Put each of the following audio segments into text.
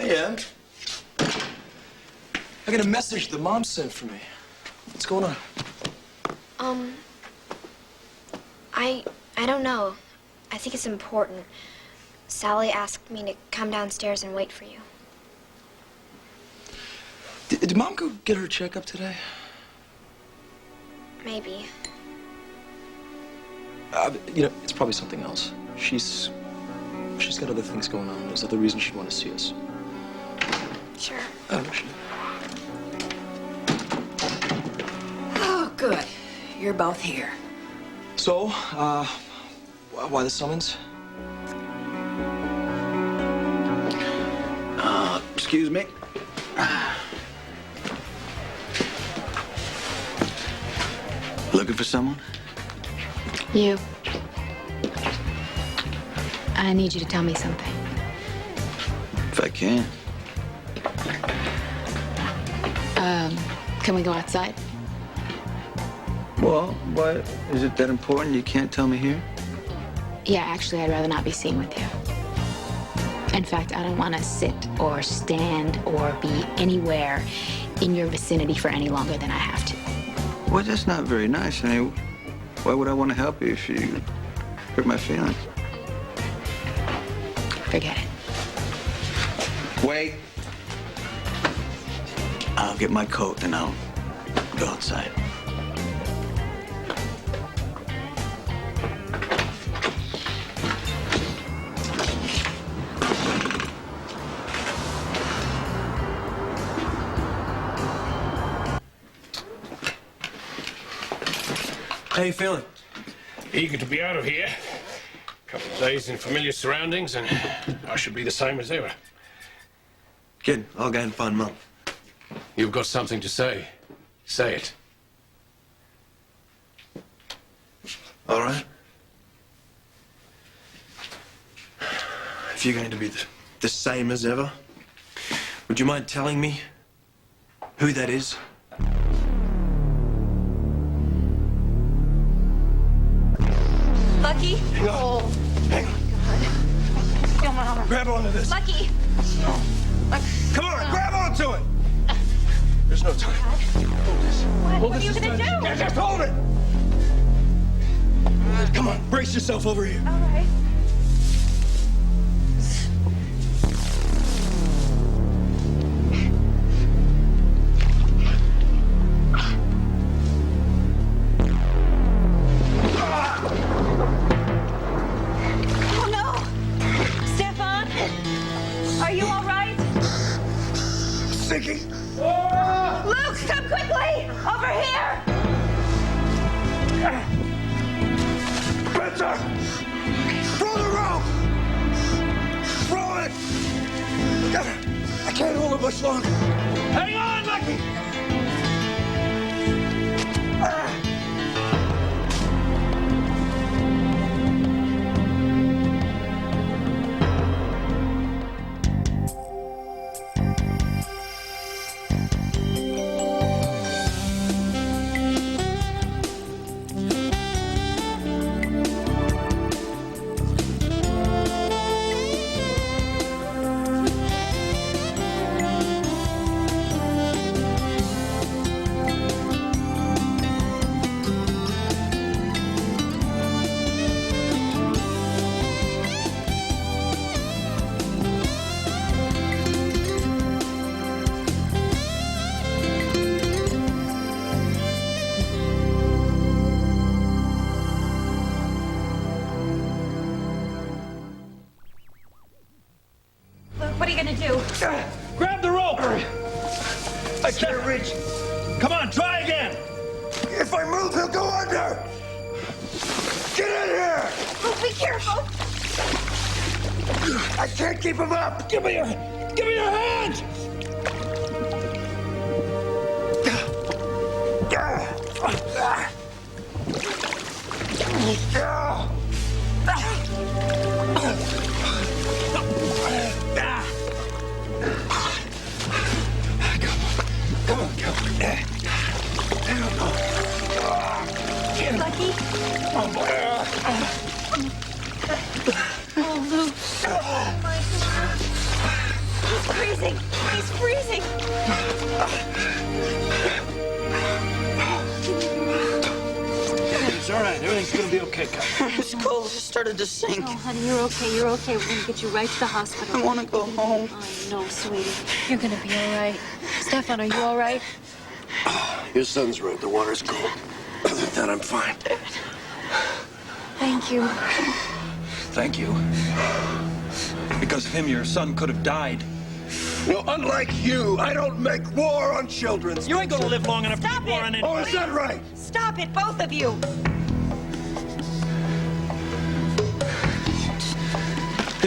Hey, Em. I got a message the mom sent for me. What's going on? I don't know. I think it's important. Sally asked me to come downstairs and wait for you. Did Mom go get her checkup today? Maybe. It's probably something else. She's got other things going on. There's other reasons she'd want to see us. Sure. Oh, she... Oh, good. You're both here. So, why the summons? Excuse me. Looking for someone? You. I need you to tell me something. If I can. Can we go outside? Well, why is it that important? You can't tell me here? Yeah, actually, I'd rather not be seen with you. In fact, I don't want to sit or stand or be anywhere in your vicinity for any longer than I have to. Well, that's not very nice. I mean, why would I want to help you if you hurt my feelings? Forget it. Wait. I'll get my coat and I'll go outside. How you feeling? Eager to be out of here. Couple of days in familiar surroundings, and I should be the same as ever. Good. I'll go and find Mom. You've got something to say. Say it. All right. If you're going to be the same as ever, would you mind telling me who that is? Lucky? Hang on. Hang on. Come on. Grab onto this. Lucky! Come on, grab onto it. There's no time. What are you gonna do? Yeah, just hold it. Come on, brace yourself over here. All right. Oh no! Stefan, are you all right? Sinking. Luke, come quickly! Over here! Spencer! Throw the rope! Throw it! I can't hold it much longer. Hang on, Lucky! Luke, what are you gonna do? Grab the rope! I can't reach. Come on, try again. If I move, he'll go under! Get in here! Luke, be careful! I can't keep him up! Give me your hand! Lucky? Oh, Luke. Oh, my God. He's breathing. freezing. He's freezing. It's all right. Everything's gonna be okay, Kyle. It's cold. It started to sink. Oh, honey, you're okay. You're okay. We're gonna get you right to the hospital. I want to go home. I know, sweetie. You're gonna be all right. Stefan, are you all right? Your son's right. The water's cold. Other than that, I'm fine. Thank you. Thank you. Because of him, your son could have died. No, unlike you, I don't make war on children. You ain't gonna live long enough to Stop make war it! on Oh, anybody. is that right? Stop it, both of you.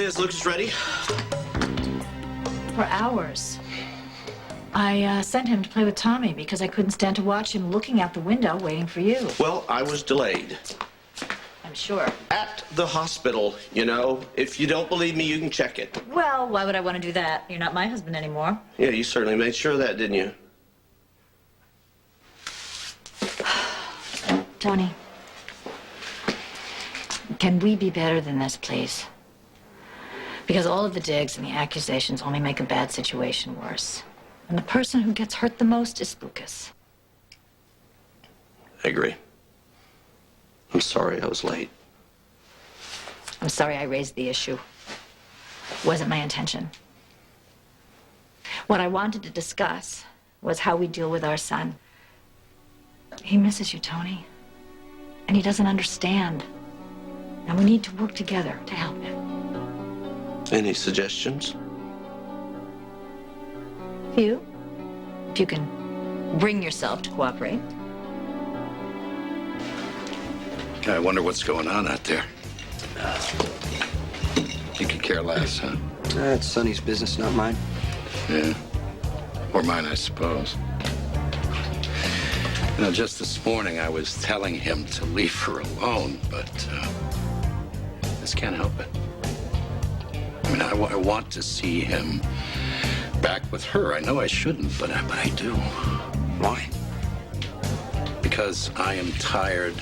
Is Lucas ready? For hours. I sent him to play with Tommy because I couldn't stand to watch him looking out the window waiting for you. Well, I was delayed. I'm sure. At the hospital, you know. If you don't believe me, you can check it. Well, why would I want to do that? You're not my husband anymore. Yeah, you certainly made sure of that, didn't you? Tony, can we be better than this, please? Because all of the digs and the accusations only make a bad situation worse. And the person who gets hurt the most is Lucas. I agree. I'm sorry I was late. I'm sorry I raised the issue. Wasn't my intention. What I wanted to discuss was how we deal with our son. He misses you, Tony. And he doesn't understand. And we need to work together to help him. Any suggestions? You? If you can bring yourself to cooperate. I wonder what's going on out there. You could care less, huh? It's Sonny's business, not mine. Yeah. Or mine, I suppose. You know, just this morning I was telling him to leave her alone, but I just can't help it. I mean, I want to see him back with her. I know I shouldn't, but I do. Why? Because I am tired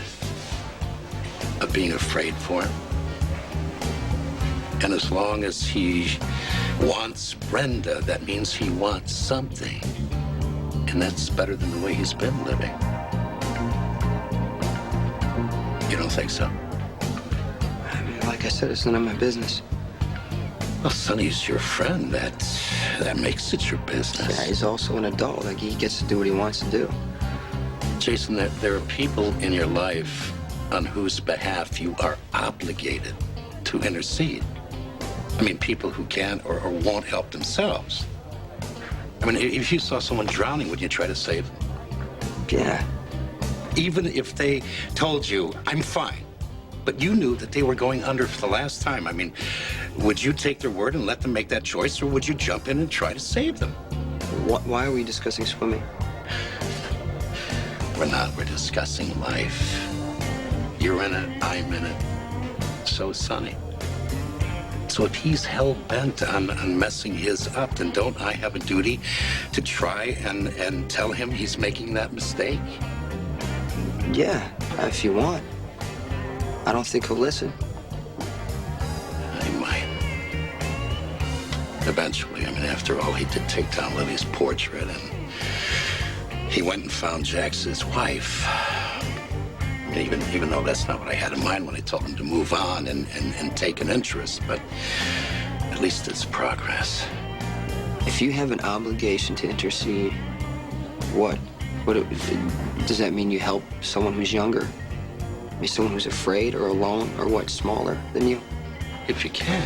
of being afraid for him. And as long as he wants Brenda, that means he wants something. And that's better than the way he's been living. You don't think so? I mean, like I said, it's none of my business. Well, Sonny's your friend. That makes it your business. Yeah, he's also an adult. Like, he gets to do what he wants to do. Jason, there are people in your life on whose behalf you are obligated to intercede. I mean, people who can't or won't help themselves. I mean, if you saw someone drowning, would you try to save them? Yeah. Even if they told you, I'm fine, but you knew that they were going under for the last time. I mean, would you take their word and let them make that choice, or would you jump in and try to save them? Why are we discussing swimming? We're not. We're discussing life. You're in it, I'm in it. So is Sonny. So if he's hell-bent on messing his up, then don't I have a duty to try and tell him he's making that mistake? Yeah, if you want. I don't think he'll listen. He might. Eventually. I mean, after all, he did take down Lily's portrait, and he went and found Jax's wife. Even though that's not what I had in mind when I told him to move on and take an interest, but at least it's progress. If you have an obligation to intercede, what does that mean? You help someone who's younger? Maybe someone who's afraid or alone or what, smaller than you? If you can.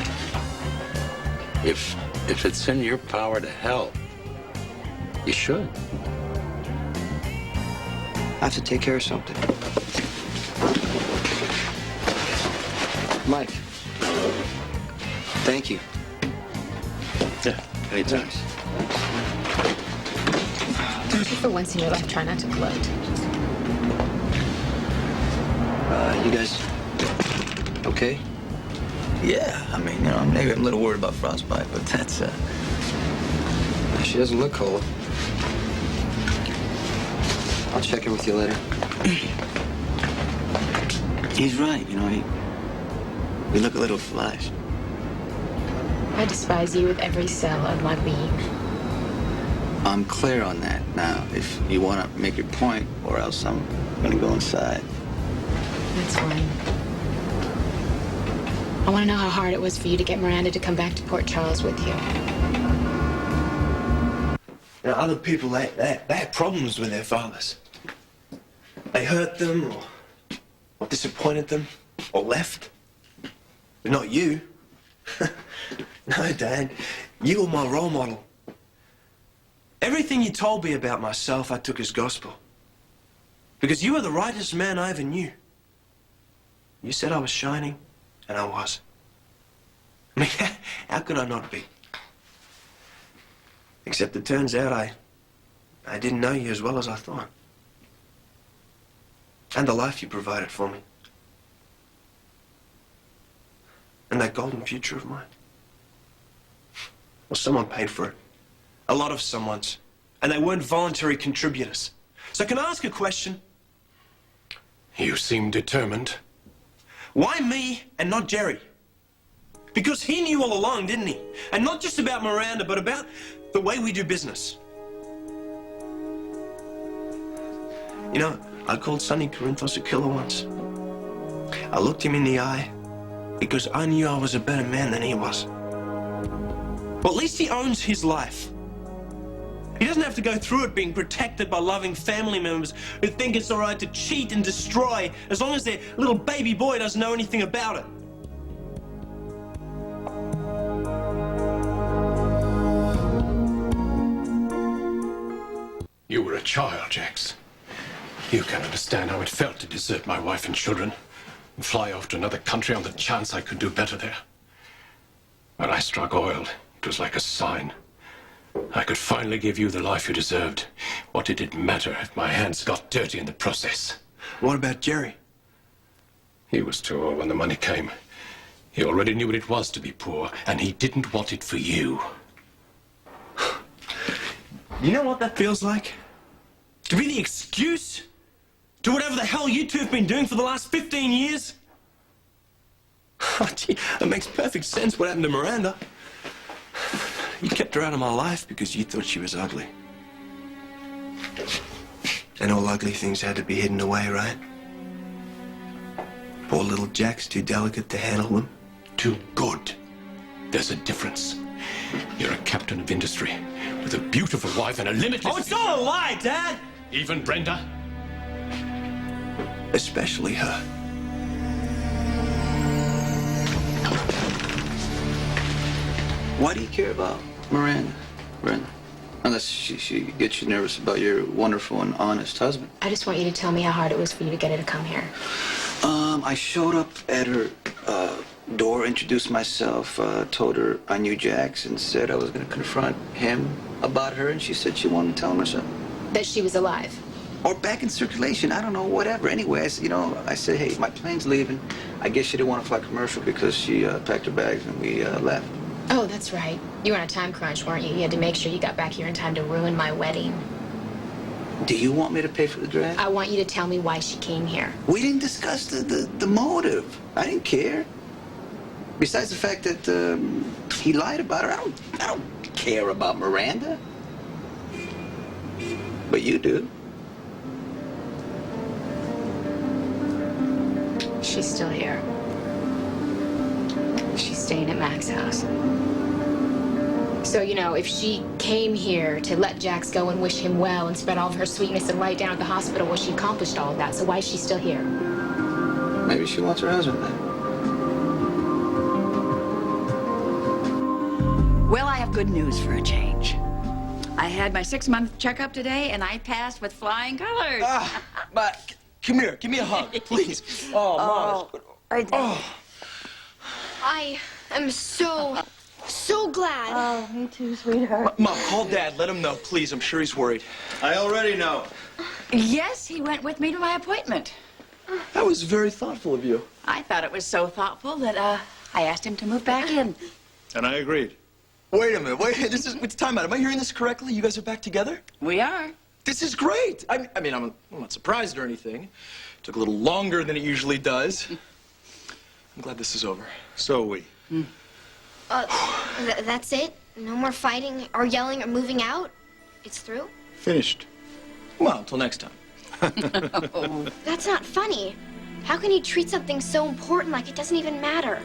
If it's in your power to help, you should. I have to take care of something. Mike. Thank you. Yeah, anytime. Don't you for once in your life try not to gloat? You guys okay? Yeah, I mean, you know, maybe I'm a little worried about frostbite, but that's, She doesn't look cold. I'll check in with you later. He's right, you know, we look a little flushed. I despise you with every cell of my being. I'm clear on that now. If you want to make your point, or else I'm going to go inside. That's fine. I want to know how hard it was for you to get Miranda to come back to Port Charles with you. You know, other people, they had problems with their fathers. They hurt them, or disappointed them, or left. But not you. No, Dad. You were my role model. Everything you told me about myself, I took as gospel. Because you were the rightest man I ever knew. You said I was shining, and I was. I mean, how could I not be? Except it turns out I didn't know you as well as I thought. And the life you provided for me. And that golden future of mine. Well, someone paid for it. A lot of someone's. And they weren't voluntary contributors. So can I ask a question? You seem determined. Why me and not Jerry? Because he knew all along, didn't he? And not just about Miranda, but about the way we do business. You know, I called Sonny Corinthos a killer once. I looked him in the eye because I knew I was a better man than he was. Well, at least he owns his life. He doesn't have to go through it being protected by loving family members who think it's all right to cheat and destroy as long as their little baby boy doesn't know anything about it. You were a child, Jax. You can understand how it felt to desert my wife and children and fly off to another country on the chance I could do better there. When I struck oil, it was like a sign. I could finally give you the life you deserved. What did it matter if my hands got dirty in the process? What about Jerry? He was too old when the money came. He already knew what it was to be poor, and he didn't want it for you. You know what that feels like? To be the excuse to whatever the hell you two have been doing for the last 15 years? Oh, gee, that makes perfect sense what happened to Miranda. You kept her out of my life because you thought she was ugly. And all ugly things had to be hidden away, right? Poor little Jack's too delicate to handle them. Too good. There's a difference. You're a captain of industry with a beautiful wife and a limitless... Oh, it's all a lie, Dad! Even Brenda? Especially her. Why do you care about Miranda, Brenda? Unless she gets you nervous about your wonderful and honest husband. I just want you to tell me how hard it was for you to get her to come here. I showed up at her door, introduced myself, told her I knew Jax, and said I was going to confront him about her, and she said she wanted to tell him or something. That she was alive. Or back in circulation, I don't know, whatever. Anyway, I said, hey, my plane's leaving. I guess she didn't want to fly commercial because she packed her bags and we left. Oh, that's right. You were on a time crunch, weren't you? You had to make sure you got back here in time to ruin my wedding. Do you want me to pay for the dress? I want you to tell me why she came here. We didn't discuss the motive. I didn't care. Besides the fact that he lied about her, I don't care about Miranda. But you do. She's still here. She's staying at Mac's house. So, you know, if she came here to let Jax go and wish him well and spread all of her sweetness and light down at the hospital, well, she accomplished all of that. So why is she still here? Maybe she wants her husband then. Well, I have good news for a change. I had my 6-month checkup today, and I passed with flying colors. But come here, give me a hug, please. Oh, Mom. I am so glad. Oh, me too, sweetheart. Mom, call Dad. Let him know, please. I'm sure he's worried. I already know. Yes, he went with me to my appointment. That was very thoughtful of you. I thought it was so thoughtful that I asked him to move back in. And I agreed. Wait a minute. It's time out. Am I hearing this correctly? You guys are back together? We are. This is great. I mean, I'm not surprised or anything. It took a little longer than it usually does. I'm glad this is over. So are we. That's it? No more fighting or yelling or moving out? It's through? Finished. Well, until next time. That's not funny. How can you treat something so important like it doesn't even matter?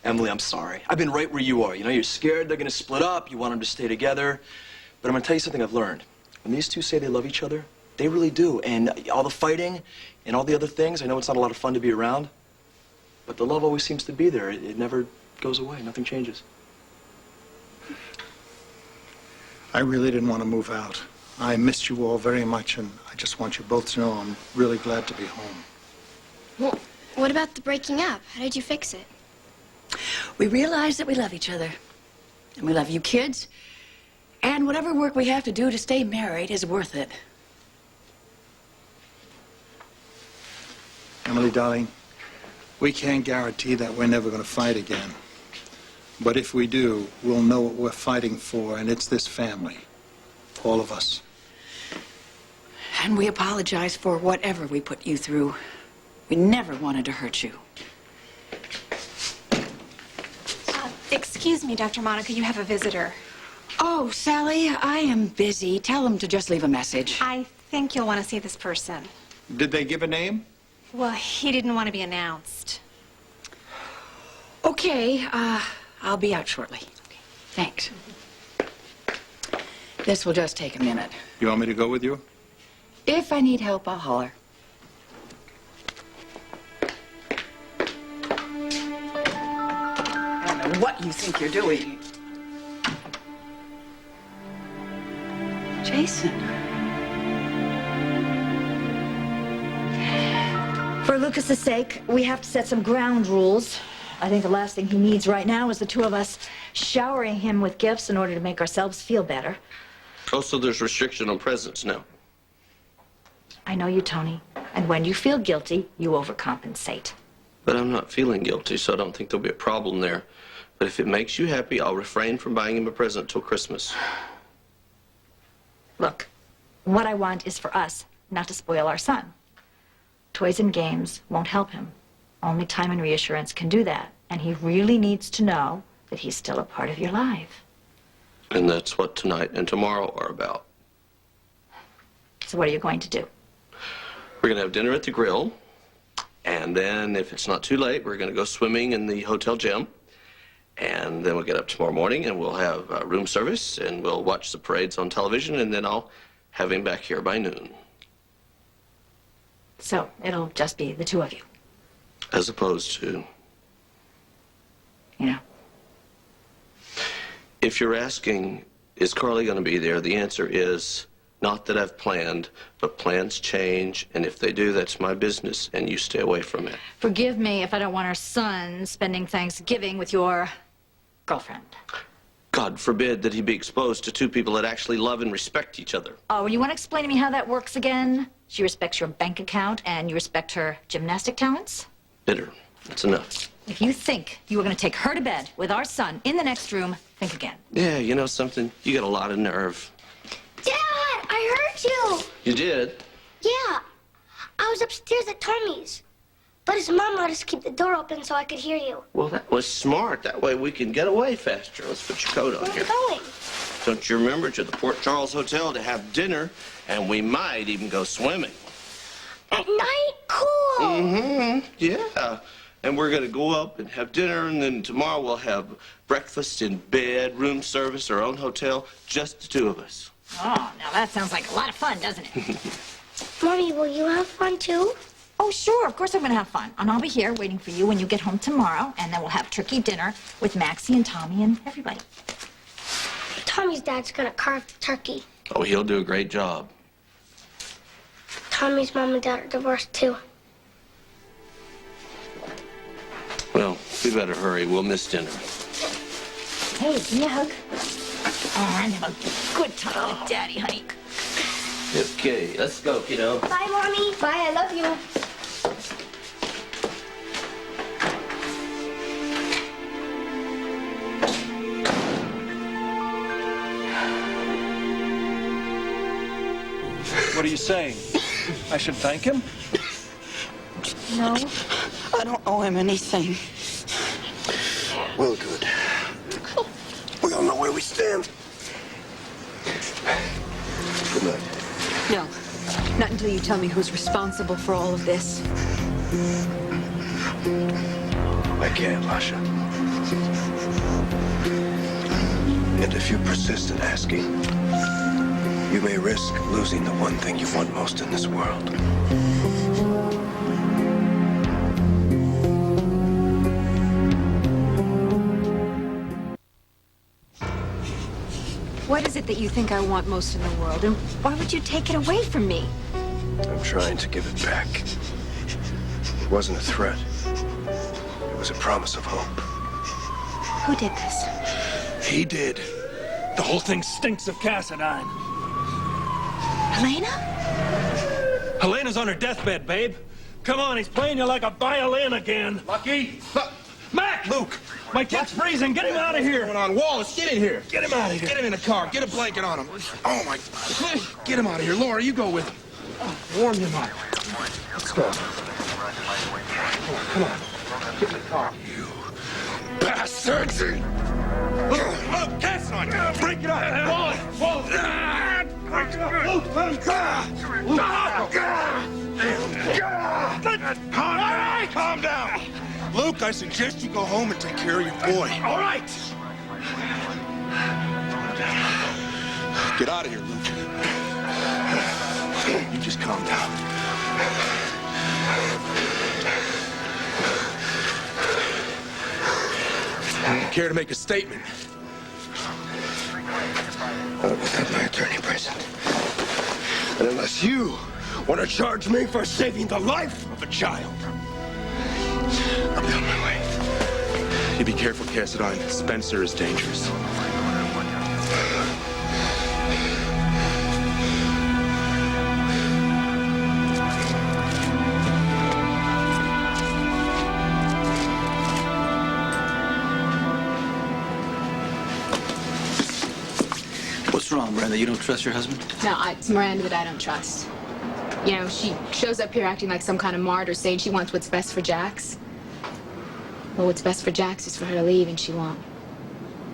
Emily, I'm sorry. I've been right where you are. You know, you're scared they're gonna split up, you want them to stay together. But I'm gonna tell you something I've learned. When these two say they love each other, they really do. And all the fighting and all the other things, I know it's not a lot of fun to be around, but the love always seems to be there. It never goes away, nothing changes. I really didn't want to move out. I missed you all very much, and I just want you both to know I'm really glad to be home. Well, what about the breaking up? How did you fix it? We realize that we love each other. And we love you kids. And whatever work we have to do to stay married is worth it. Emily, darling, we can't guarantee that we're never going to fight again. But if we do, we'll know what we're fighting for, and it's this family. All of us. And we apologize for whatever we put you through. We never wanted to hurt you. Excuse me, Dr. Monica, you have a visitor. Oh, Sally, I am busy. Tell him to just leave a message. I think you'll want to see this person. Did they give a name? Well, he didn't want to be announced. Okay, I'll be out shortly. Okay, thanks. This will just take a minute. You want me to go with you? If I need help, I'll holler. I don't know what you think you're doing. Jason. For Lucas's sake, we have to set some ground rules. I think the last thing he needs right now is the two of us showering him with gifts in order to make ourselves feel better. Also, there's restriction on presents now. I know you, Tony. And when you feel guilty, you overcompensate. But I'm not feeling guilty, so I don't think there'll be a problem there. But if it makes you happy, I'll refrain from buying him a present till Christmas. Look, what I want is for us not to spoil our son. Toys and games won't help him. Only time and reassurance can do that. And he really needs to know that he's still a part of your life. And that's what tonight and tomorrow are about. So what are you going to do? We're going to have dinner at the grill. And then, if it's not too late, we're going to go swimming in the hotel gym. And then we'll get up tomorrow morning and we'll have room service and we'll watch the parades on television. And then I'll have him back here by noon. So it'll just be the two of you. As opposed to... You know. If you're asking, is Carly going to be there? The answer is not that I've planned, but plans change. And if they do, that's my business and you stay away from it. Forgive me if I don't want our son spending Thanksgiving with your girlfriend. God forbid that he be exposed to two people that actually love and respect each other. Oh, you want to explain to me how that works again? She respects your bank account and you respect her gymnastic talents? Bitter. That's enough. If you think you were going to take her to bed with our son in the next room, think again. Yeah, you know something? You got a lot of nerve. Dad, I heard you. You did? Yeah. I was upstairs at Tommy's. But his mom let us keep the door open so I could hear you. Well, that was smart. That way we can get away faster. Let's put your coat on Where are here. we going? Don't you remember to the Port Charles Hotel to have dinner, and we might even go swimming. At night? Cool. Mm-hmm. Yeah. And we're going to go up and have dinner, and then tomorrow we'll have breakfast in bed, room service, our own hotel, just the two of us. Oh, now that sounds like a lot of fun, doesn't it? Mommy, will you have fun too? Oh, sure. Of course I'm going to have fun. And I'll be here waiting for you when you get home tomorrow. And then we'll have turkey dinner with Maxie and Tommy and everybody. Tommy's dad's gonna carve the turkey. Oh, he'll do a great job. Tommy's mom and dad are divorced too. Well, we better hurry. We'll miss dinner. Hey, give me a hug. Oh, I have a good time with Daddy, honey. Okay, let's go, kiddo. Bye, Mommy. Bye, I love you. What are you saying? I should thank him? No. I don't owe him anything. Well, good. We all know where we stand. Good night. No. Not until you tell me who's responsible for all of this. I can't, Lasha. And if you persist in asking, you may risk losing the one thing you want most in this world. What is it that you think I want most in the world? And why would you take it away from me? I'm trying to give it back. It wasn't a threat. It was a promise of hope. Who did this? He did. The whole thing stinks of Cassadine. Helena? Helena's on her deathbed, babe. Come on, he's playing you like a violin again. Lucky? Mac! Luke! My kid's freezing. Get him out of here. What's going on? Wallace, get in here. Get him out of here. Get him in the car. Get a blanket on him. Oh, my... Get him out of here. Laura, you go with him. Warm him up. Let's go. Come on. Get in the car. You bastards! Luke, cast on you. Break it up. Wallace! Wallace! Break it up. Luke, let him go. All right, calm down. Luke, I suggest you go home and take care of your boy. All right. Get out of here, Luke. You just calm down. Care to make a statement? Without my attorney present. And unless you want to charge me for saving the life of a child, I'll be on my way. You be careful, Cassadine. Spencer is dangerous. What's wrong, Brenda? You don't trust your husband? No, it's Miranda that I don't trust. You know, she shows up here acting like some kind of martyr, saying she wants what's best for Jax. Well, what's best for Jax is for her to leave, and she won't.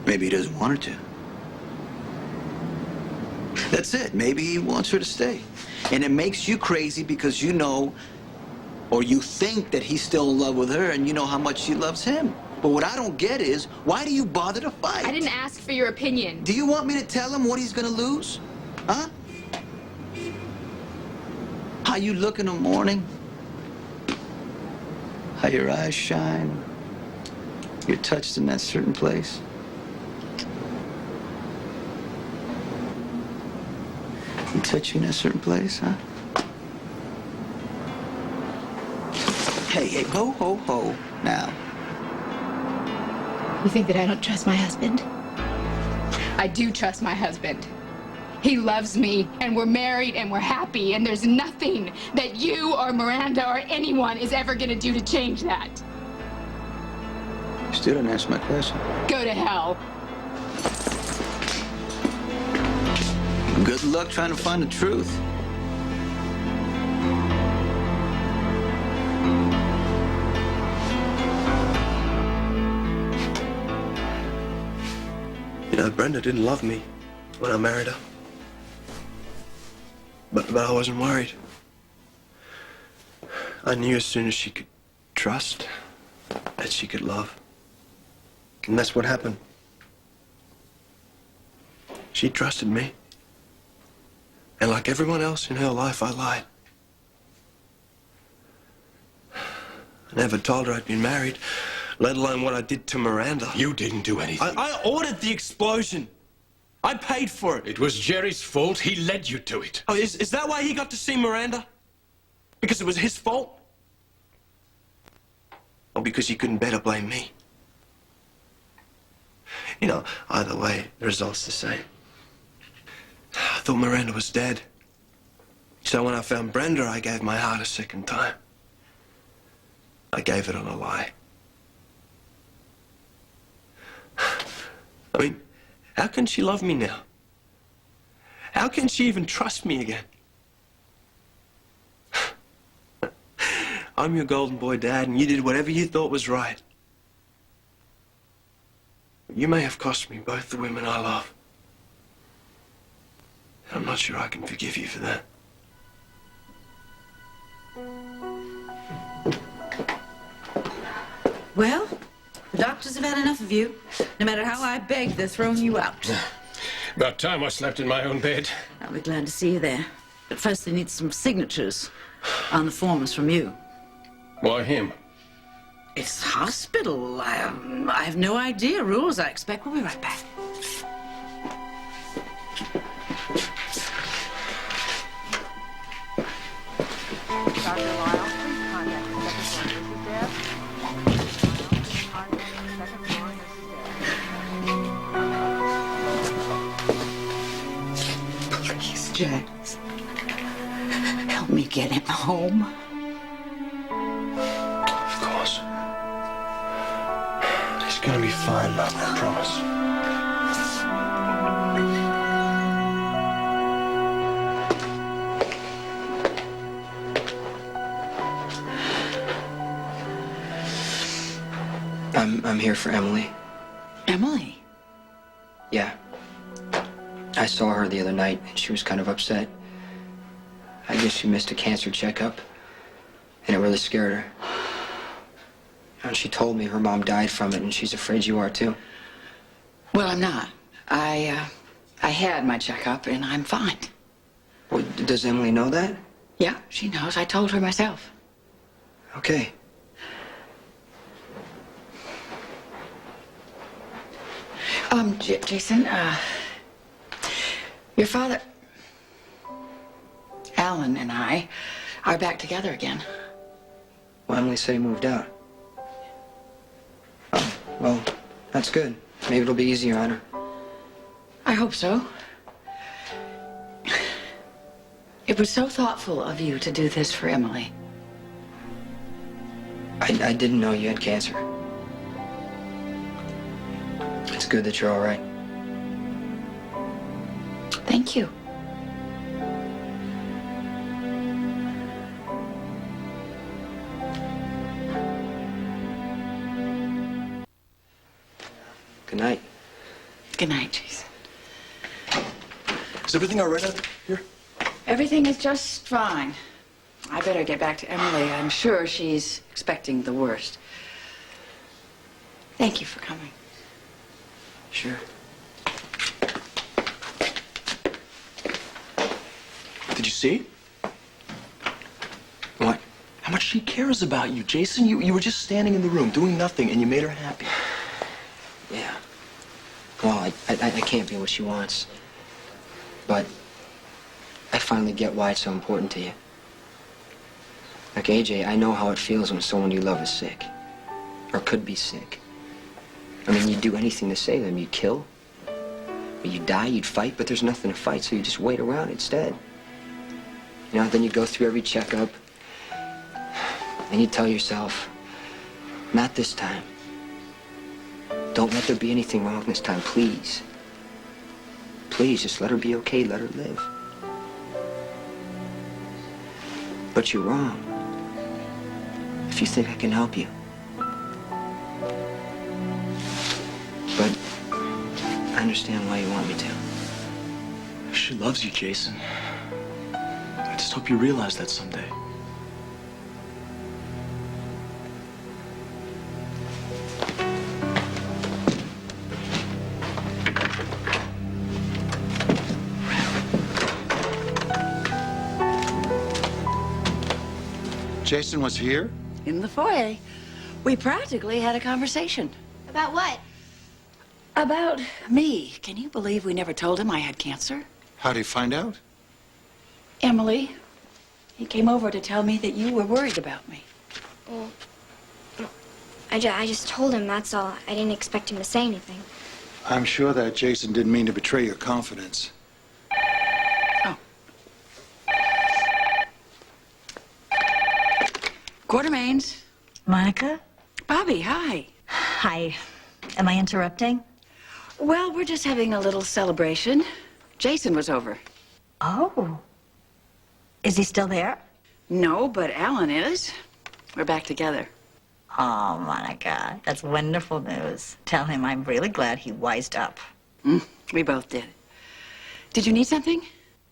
Maybe he doesn't want her to. That's it. Maybe he wants her to stay. And it makes you crazy because you know, or you think that he's still in love with her, and you know how much she loves him. But what I don't get is, why do you bother to fight? I didn't ask for your opinion. Do you want me to tell him what he's gonna lose? Huh? How you look in the morning? How your eyes shine? You're touched in that certain place? He touch you in that certain place, huh? Hey, ho, ho, ho, now. You think that I don't trust my husband? I do trust my husband. He loves me, and we're married, and we're happy, and there's nothing that you or Miranda or anyone is ever gonna do to change that. You still didn't answer my question. Go to hell. Good luck trying to find the truth. You know, Brenda didn't love me when I married her. But I wasn't worried. I knew as soon as she could trust that she could love. And that's what happened. She trusted me. And like everyone else in her life, I lied. I never told her I'd been married, let alone what I did to Miranda. You didn't do anything. I ordered the explosion. I paid for it. It was Jerry's fault. He led you to it. Oh, is that why he got to see Miranda? Because it was his fault? Or because he couldn't better blame me? You know, either way, the result's the same. I thought Miranda was dead. So when I found Brenda, I gave my heart a second time. I gave it on a lie. I mean, how can she love me now? How can she even trust me again? I'm your golden boy dad, and you did whatever you thought was right. You may have cost me both the women I love. And I'm not sure I can forgive you for that. Well, the doctors have had enough of you. No matter how I beg, they're throwing you out. About time I slept in my own bed. I'll be glad to see you there. But first they need some signatures on the forms from you. Why him? It's hospital. I have no idea. Rules, I expect. We'll be right back. Please, Jax. Help me get him home. Of course. He's gonna be fine, Mum, I promise. I'm here for Emily. Emily? Yeah. I saw her the other night, and she was kind of upset. I guess she missed a cancer checkup, and it really scared her. And she told me her mom died from it, and she's afraid you are too. Well, I'm not. I had my checkup, and I'm fine. Well, does Emily know that? Yeah, she knows. I told her myself. Okay. Jason, your father, Alan, and I are back together again. Well, Emily said he moved out. Oh, well, that's good. Maybe it'll be easier on her. I hope so. It was so thoughtful of you to do this for Emily. I didn't know you had cancer. It's good that you're all right. Thank you. Good night. Good night, Jason. Is everything all right out here? Everything is just fine. I better get back to Emily. I'm sure she's expecting the worst. Thank you for coming. Sure. Did you see? What? How much she cares about you, Jason. You were just standing in the room doing nothing, and you made her happy. Yeah. Well, I can't be what she wants. But I finally get why it's so important to you. Like, AJ, I know how it feels when someone you love is sick. Or could be sick. I mean, you'd do anything to save them. You'd kill. Or you'd die, you'd fight, but there's nothing to fight, so you just wait around instead. You know, then you go through every checkup. And you tell yourself, not this time. Don't let there be anything wrong this time, please. Please, just let her be okay, let her live. But you're wrong. If you think I can help you. But I understand why you want me to. She loves you, Jason. I just hope you realize that someday. Jason was here? In the foyer. We practically had a conversation. About what? About me. Can you believe we never told him I had cancer? How'd he find out? Emily. He came over to tell me that you were worried about me. Well, I just told him, that's all. I didn't expect him to say anything. I'm sure that Jason didn't mean to betray your confidence. Quartermains. Monica? Bobby, hi. Hi. Am I interrupting? Well, we're just having a little celebration. Jason was over. Oh. Is he still there? No, but Alan is. We're back together. Oh, Monica, that's wonderful news. Tell him I'm really glad he wised up. We both did. Did you need something?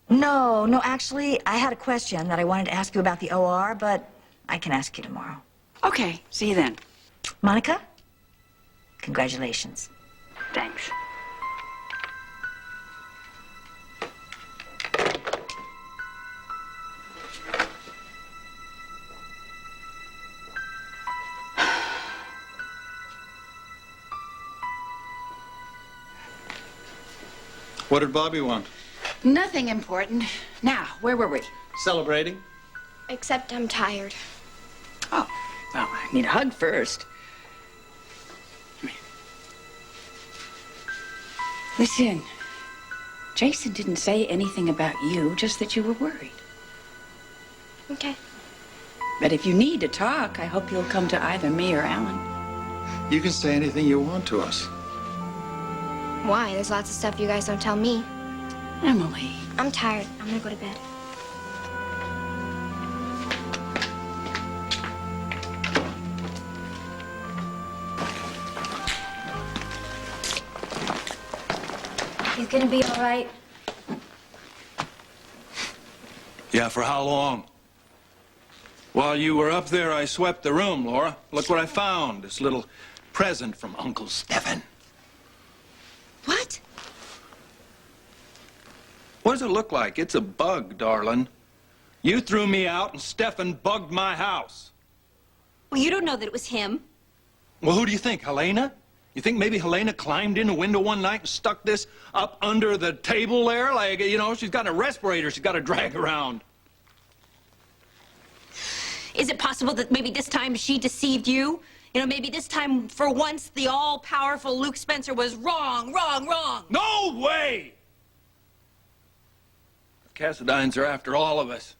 No, actually, I had a question that I wanted to ask you about the OR, but I can ask you tomorrow. Okay, see you then. Monica, congratulations. Thanks. What did Bobby want? Nothing important. Now, where were we? Celebrating. Except I'm tired. Oh, well, I need a hug first. Come here. Listen, Jason didn't say anything about you, just that you were worried. Okay. But if you need to talk, I hope you'll come to either me or Alan. You can say anything you want to us. Why? There's lots of stuff you guys don't tell me. Emily. I'm tired. I'm gonna go to bed. He's gonna be all right. Yeah, for how long? While you were up there, I swept the room, Laura. Look what I found. This little present from Uncle Stephen. What? What does it look like? It's a bug, darling. You threw me out and Stefan bugged my house. Well, you don't know that it was him. Well, who do you think, Helena? You think maybe Helena climbed in a window one night and stuck this up under the table there? Like, you know, she's got a respirator she's got to drag around. Is it possible that maybe this time she deceived you? You know, maybe this time, for once, the all-powerful Luke Spencer was wrong. No way! The Cassadines are after all of us.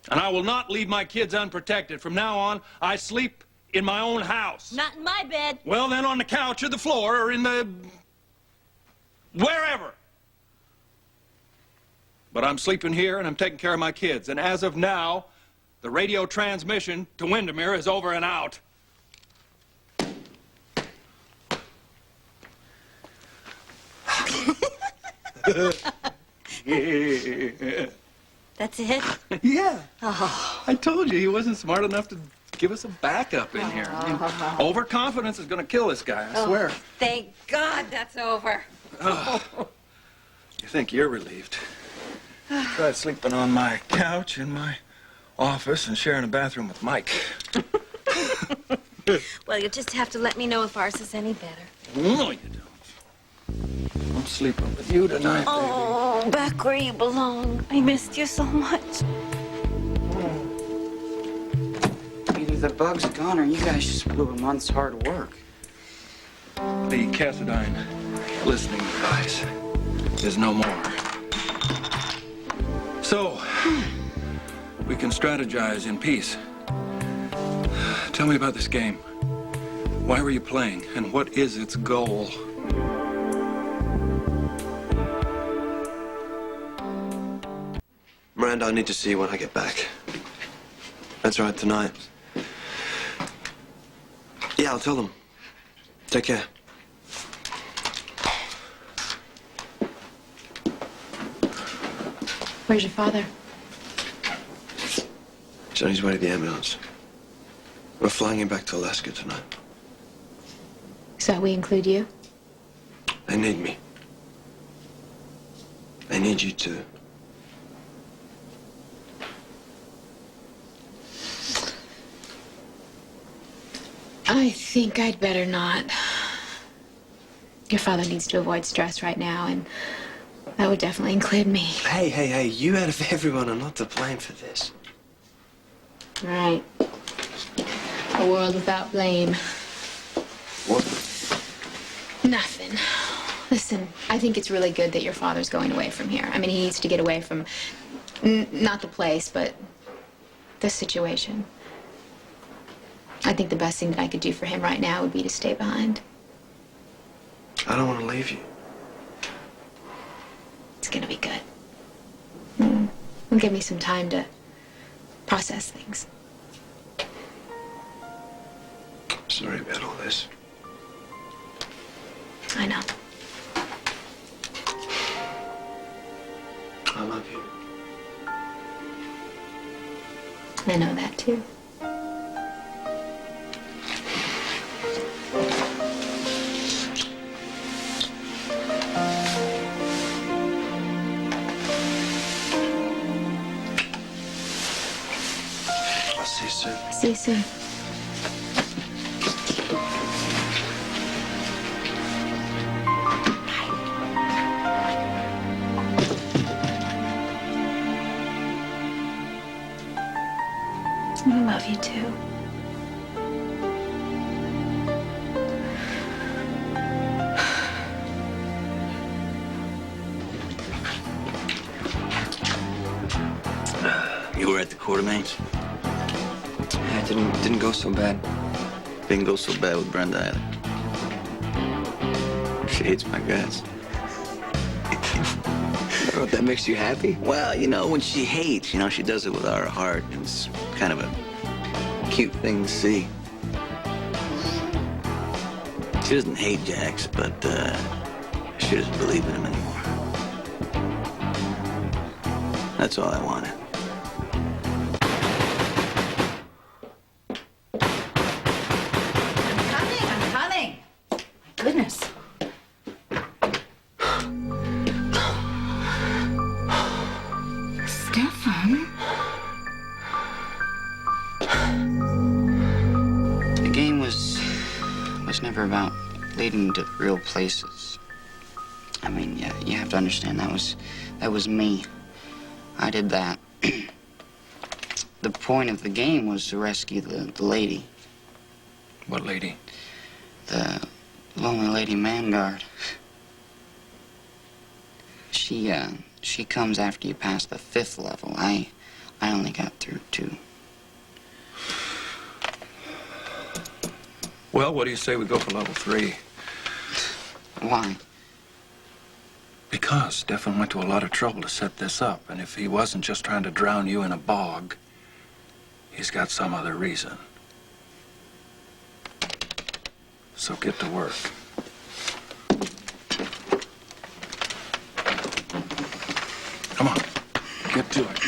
And I will not leave my kids unprotected. From now on, I sleep in my own house. Not in my bed. Well, then on the couch or the floor or in the... wherever. But I'm sleeping here and I'm taking care of my kids. And as of now, the radio transmission to Windermere is over and out. That's it? Yeah. Oh. I told you he wasn't smart enough to give us a backup in here. I mean, overconfidence is going to kill this guy, I swear. Thank God that's over. You think you're relieved? Tried sleeping on my couch in my office and sharing a bathroom with Mike. Well, you'll just have to let me know if ours is any better. No, you don't. I'm sleeping with you tonight, baby. Oh, back where you belong. I missed you so much. Either the bug's gone or you guys just blew a month's hard work. The Cassadine listening device is no more. So, we can strategize in peace. Tell me about this game. Why were you playing, and what is its goal? Miranda, I need to see you when I get back. That's right, tonight. Yeah, I'll tell them. Take care. Where's your father? He's on his way to the ambulance. We're flying him back to Alaska tonight. So we include you? They need me. They need you too. I think I'd better not. Your father needs to avoid stress right now, and that would definitely include me. Hey, you out of everyone are not to blame for this. Right. A world without blame. What? Nothing. Listen, I think it's really good that your father's going away from here. I mean, he needs to get away from, not the place, but this situation. I think the best thing that I could do for him right now would be to stay behind. I don't want to leave you. It's gonna be good. Give me some time to process things. Sorry about all this. I know. I love you. I know that too. I'll see you soon. See you soon. I love you too. You were at the Quartermains? Yeah, it didn't go so bad. Didn't go so bad with Brenda either. She hates my guts. Oh, that makes you happy? Well, you know, when she hates, you know, she does it with our heart. It's kind of a cute thing to see. She doesn't hate Jax, but she doesn't believe in him anymore. That's all I wanted. I'm coming. My goodness. Stefan? The game was never about leading to real places. I mean, yeah, you have to understand that was me. I did that. The point of the game was to rescue the lady. What lady? The lonely lady Manguard. She comes after you pass the 5th level. I only got through 2. Well, what do you say we go for level 3? Why? Because Stefan went to a lot of trouble to set this up, and if he wasn't just trying to drown you in a bog, he's got some other reason. So get to work. Come on, get to it.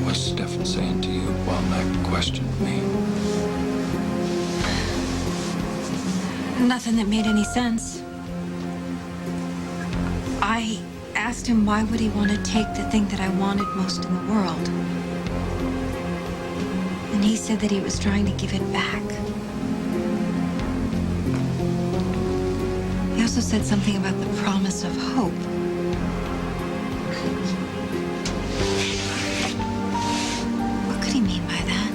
What's Stefan saying to you while Mac questioned me? Nothing that made any sense. I asked him why would he want to take the thing that I wanted most in the world. And he said that he was trying to give it back. He also said something about the promise of hope. What could he mean by that?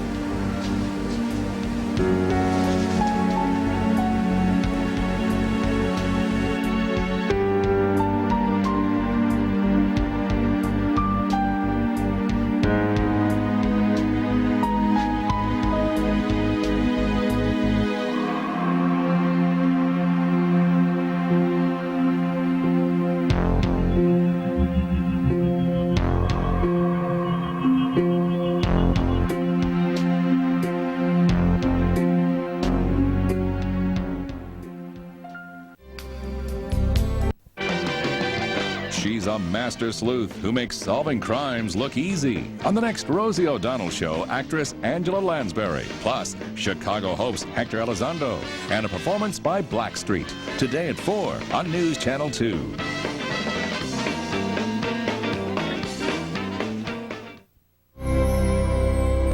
She's a master sleuth who makes solving crimes look easy. On the next Rosie O'Donnell show, actress Angela Lansbury, plus Chicago host Hector Elizondo, and a performance by Blackstreet. Today at 4 on News Channel 2.